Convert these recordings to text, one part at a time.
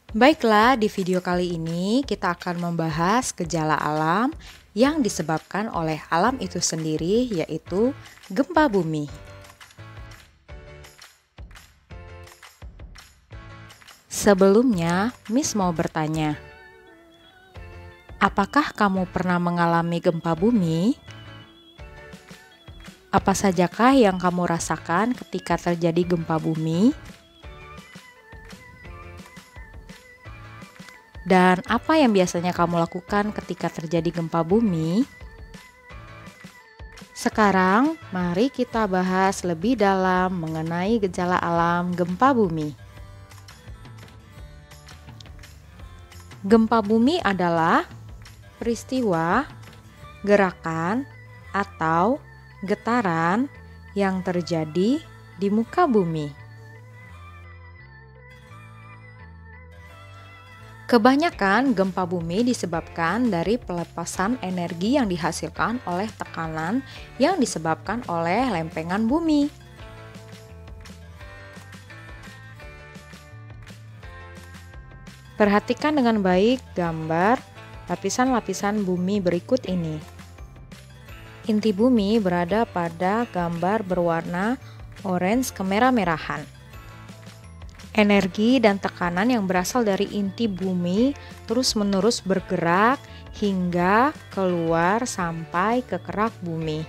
Baiklah, di video kali ini kita akan membahas gejala alam yang disebabkan oleh alam itu sendiri, yaitu gempa bumi. Sebelumnya, Miss mau bertanya, apakah kamu pernah mengalami gempa bumi? Apa sajakah yang kamu rasakan ketika terjadi gempa bumi? Dan apa yang biasanya kamu lakukan ketika terjadi gempa bumi? Sekarang, mari kita bahas lebih dalam mengenai gejala alam gempa bumi. Gempa bumi adalah peristiwa, gerakan, atau getaran yang terjadi di muka bumi. Kebanyakan gempa bumi disebabkan dari pelepasan energi yang dihasilkan oleh tekanan yang disebabkan oleh lempengan bumi. Perhatikan dengan baik gambar lapisan-lapisan bumi berikut ini. Inti bumi berada pada gambar berwarna orange kemerah-merahan. Energi dan tekanan yang berasal dari inti bumi terus-menerus bergerak hingga keluar sampai ke kerak bumi.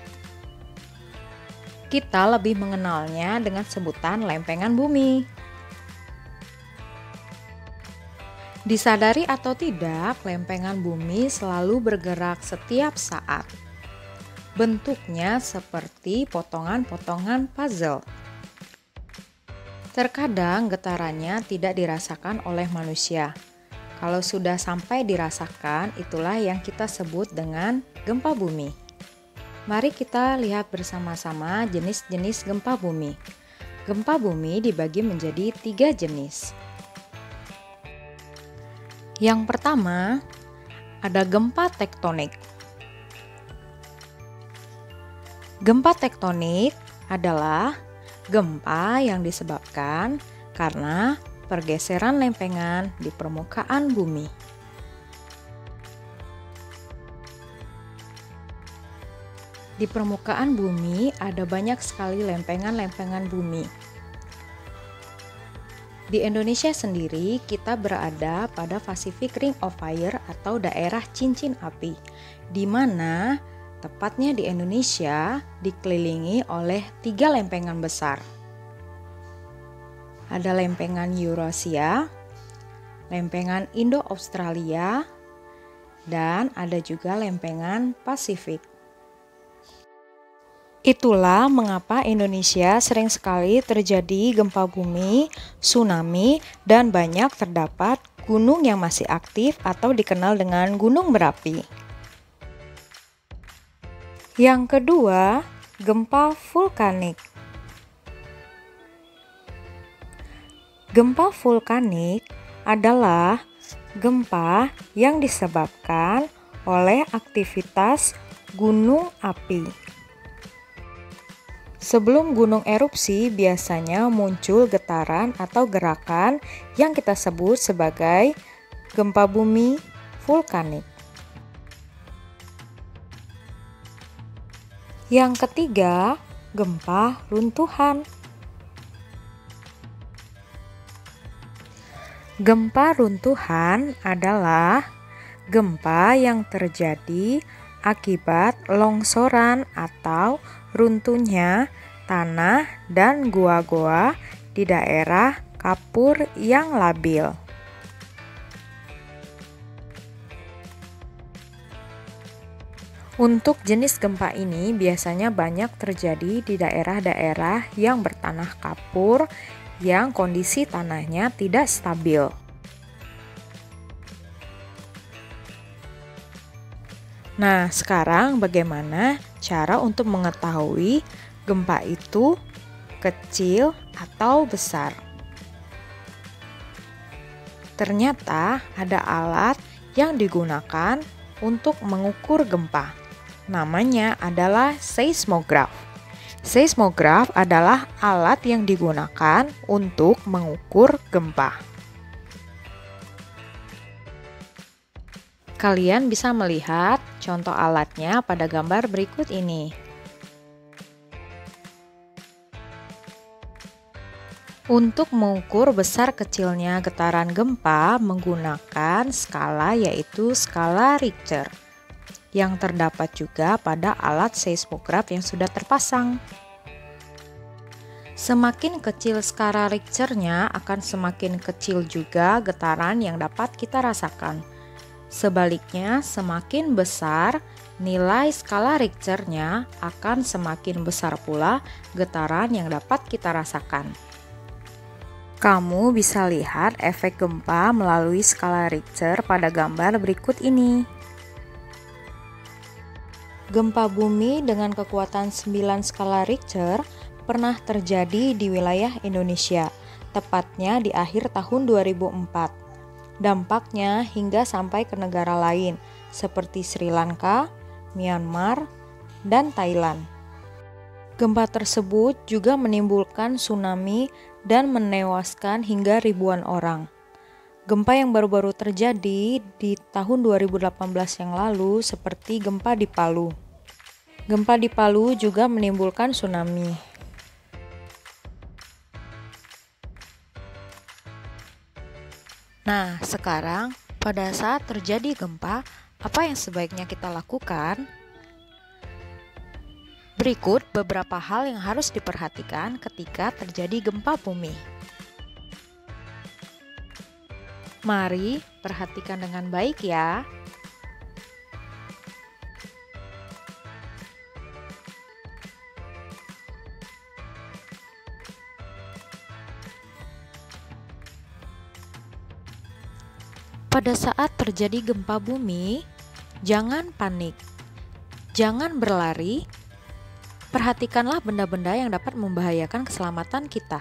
Kita lebih mengenalnya dengan sebutan lempengan bumi. Disadari atau tidak, lempengan bumi selalu bergerak setiap saat. Bentuknya seperti potongan-potongan puzzle. Terkadang getarannya tidak dirasakan oleh manusia. Kalau sudah sampai dirasakan, itulah yang kita sebut dengan gempa bumi. Mari kita lihat bersama-sama jenis-jenis gempa bumi. Gempa bumi dibagi menjadi 3 jenis. Yang pertama, ada gempa tektonik. Gempa tektonik adalah gempa yang disebabkan karena pergeseran lempengan di permukaan bumi. Di permukaan bumi ada banyak sekali lempengan-lempengan bumi. Di Indonesia sendiri, kita berada pada Pacific Ring of Fire atau daerah cincin api, di mana tepatnya di Indonesia dikelilingi oleh 3 lempengan besar. Ada lempengan Eurasia, lempengan Indo-Australia, dan ada juga lempengan Pasifik. Itulah mengapa Indonesia sering sekali terjadi gempa bumi, tsunami, dan banyak terdapat gunung yang masih aktif atau dikenal dengan gunung berapi. Yang kedua, gempa vulkanik. Gempa vulkanik adalah gempa yang disebabkan oleh aktivitas gunung api. Sebelum gunung erupsi, biasanya muncul getaran atau gerakan yang kita sebut sebagai gempa bumi vulkanik. Yang ketiga, gempa runtuhan. Gempa runtuhan adalah gempa yang terjadi akibat longsoran atau runtuhnya tanah dan gua-gua di daerah kapur yang labil. Untuk jenis gempa ini biasanya banyak terjadi di daerah-daerah yang bertanah kapur yang kondisi tanahnya tidak stabil. Nah, sekarang bagaimana cara untuk mengetahui gempa itu kecil atau besar? Ternyata ada alat yang digunakan untuk mengukur gempa. Namanya adalah seismograf. Seismograf adalah alat yang digunakan untuk mengukur gempa. Kalian bisa melihat contoh alatnya pada gambar berikut ini. Untuk mengukur besar kecilnya getaran gempa menggunakan skala yaitu skala Richter yang terdapat juga pada alat seismograf yang sudah terpasang. Semakin kecil skala Richternya akan semakin kecil juga getaran yang dapat kita rasakan. Sebaliknya, semakin besar nilai skala Richternya akan semakin besar pula getaran yang dapat kita rasakan. Kamu bisa lihat efek gempa melalui skala Richter pada gambar berikut ini. Gempa bumi dengan kekuatan 9 skala Richter pernah terjadi di wilayah Indonesia, tepatnya di akhir tahun 2004. Dampaknya hingga sampai ke negara lain, seperti Sri Lanka, Myanmar, dan Thailand. Gempa tersebut juga menimbulkan tsunami dan menewaskan hingga ribuan orang. Gempa yang baru-baru terjadi di tahun 2018 yang lalu seperti gempa di Palu. Gempa di Palu juga menimbulkan tsunami. Nah, sekarang pada saat terjadi gempa, apa yang sebaiknya kita lakukan? Berikut beberapa hal yang harus diperhatikan ketika terjadi gempa bumi. Mari perhatikan dengan baik ya. Pada saat terjadi gempa bumi, jangan panik, jangan berlari. Perhatikanlah benda-benda yang dapat membahayakan keselamatan kita.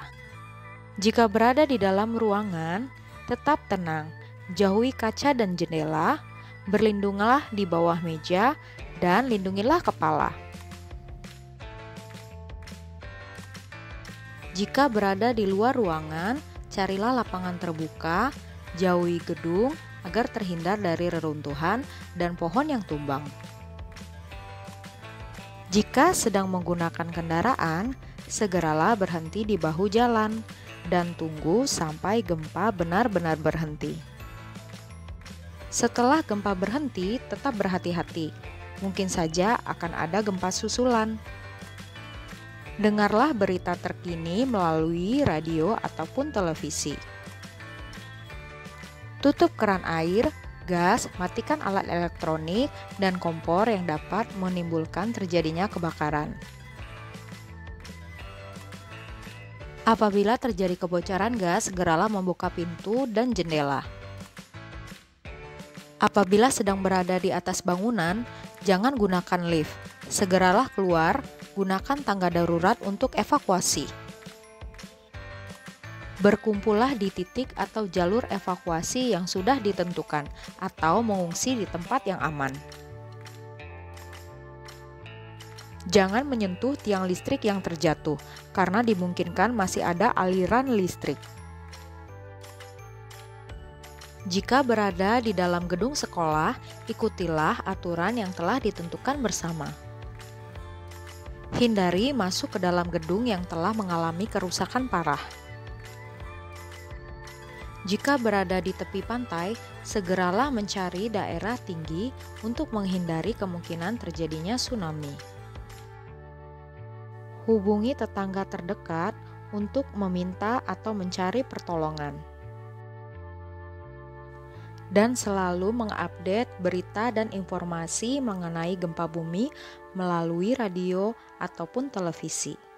Jika berada di dalam ruangan, tetap tenang, jauhi kaca dan jendela, berlindunglah di bawah meja, dan lindungilah kepala. Jika berada di luar ruangan, carilah lapangan terbuka, jauhi gedung agar terhindar dari reruntuhan dan pohon yang tumbang. Jika sedang menggunakan kendaraan, segeralah berhenti di bahu jalan dan tunggu sampai gempa benar-benar berhenti. Setelah gempa berhenti, tetap berhati-hati. Mungkin saja akan ada gempa susulan. Dengarlah berita terkini melalui radio ataupun televisi. Tutup keran air, gas, matikan alat elektronik, dan kompor yang dapat menimbulkan terjadinya kebakaran. Apabila terjadi kebocoran gas, segeralah membuka pintu dan jendela. Apabila sedang berada di atas bangunan, jangan gunakan lift. Segeralah keluar, gunakan tangga darurat untuk evakuasi. Berkumpullah di titik atau jalur evakuasi yang sudah ditentukan atau mengungsi di tempat yang aman. Jangan menyentuh tiang listrik yang terjatuh karena dimungkinkan masih ada aliran listrik. Jika berada di dalam gedung sekolah, ikutilah aturan yang telah ditentukan bersama. Hindari masuk ke dalam gedung yang telah mengalami kerusakan parah. Jika berada di tepi pantai, segeralah mencari daerah tinggi untuk menghindari kemungkinan terjadinya tsunami. Hubungi tetangga terdekat untuk meminta atau mencari pertolongan. Dan selalu mengupdate berita dan informasi mengenai gempa bumi melalui radio ataupun televisi.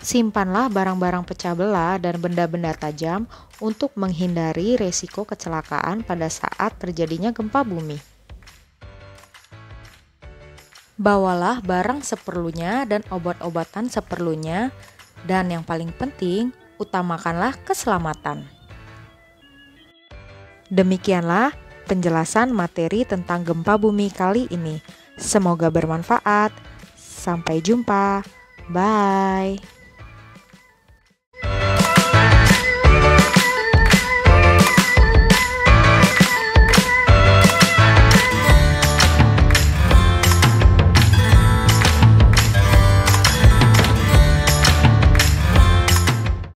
Simpanlah barang-barang pecah belah dan benda-benda tajam untuk menghindari resiko kecelakaan pada saat terjadinya gempa bumi. Bawalah barang seperlunya dan obat-obatan seperlunya, dan yang paling penting, utamakanlah keselamatan. Demikianlah penjelasan materi tentang gempa bumi kali ini. Semoga bermanfaat. Sampai jumpa. Bye.